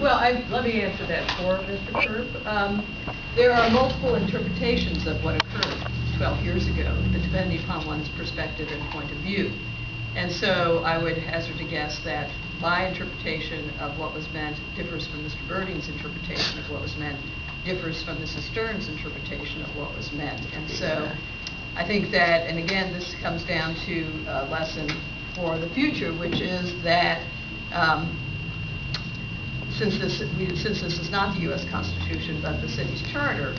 Well, let me answer that for Mr. Curp. There are multiple interpretations of what occurred 12 years ago, depending upon one's perspective and point of view. And so I would hazard to guess that my interpretation of what was meant differs from Mr. Birding's interpretation of what was meant, differs from Mrs. Stern's interpretation of what was meant. And so I think that, and again, this comes down to a lesson for the future, which is that since this is not the U.S. Constitution but the city's charter,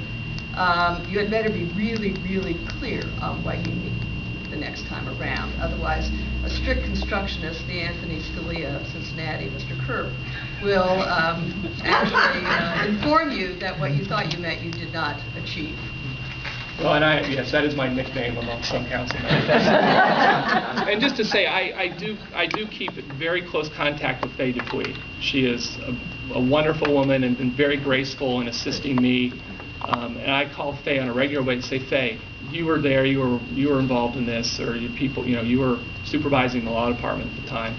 you had better be really, really clear on what you mean the next time around. Otherwise, a strict constructionist, the Anthony Scalia of Cincinnati, Mr. Curp, will actually inform you that what you thought you meant you did not achieve. Well, and yes, that is my nickname among some council members. And just to say, I do keep very close contact with Faye Dupuy. She is a wonderful woman and been very graceful in assisting me. And I call Faye on a regular basis and say, Faye, you were there, you were involved in this, or you were supervising the law department at the time.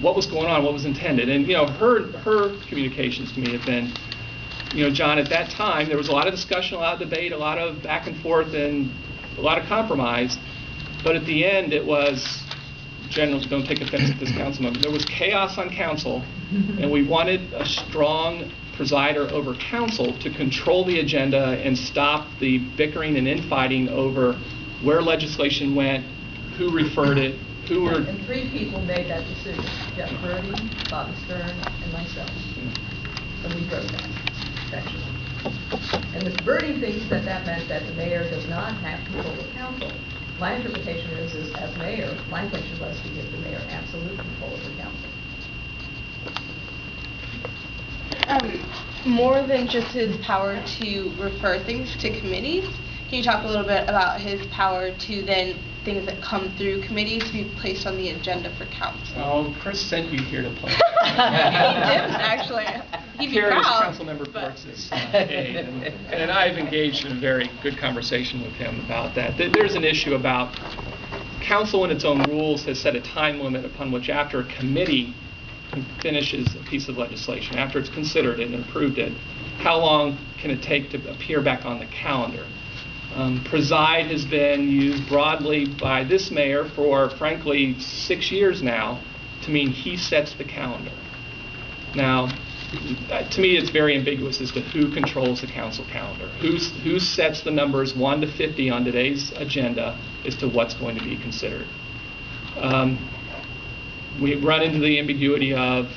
What was going on? What was intended? And her communications to me have been, John, at that time there was a lot of discussion, a lot of debate, a lot of back and forth, and a lot of compromise. But at the end, it was, generals, don't take offense at this council member, there was chaos on council, and we wanted a strong presider over council to control the agenda and stop the bickering and infighting over where legislation went, who referred it, who were... And 3 people made that decision: Jeff Birding, Bobby Stern, and myself. And we wrote that section. And Mr. Birding thinks that meant that the mayor does not have control of council. My interpretation is as mayor, my intention was to give the mayor absolute control of the council. More than just his power to refer things to committees, can you talk a little bit about his power to then things that come through committees to be placed on the agenda for council? Oh, Chris sent you here to play. He did, actually. He'd be proud. Council member Brooks' aide, and I've engaged in a very good conversation with him about that. There's an issue about council in its own rules has set a time limit upon which after a committee finishes a piece of legislation, after it's considered it and approved it, how long can it take to appear back on the calendar? Preside has been used broadly by this mayor for, frankly, 6 years now to mean he sets the calendar. Now, to me, it's very ambiguous as to who controls the council calendar. Who sets the numbers 1 to 50 on today's agenda as to what's going to be considered. We run into the ambiguity of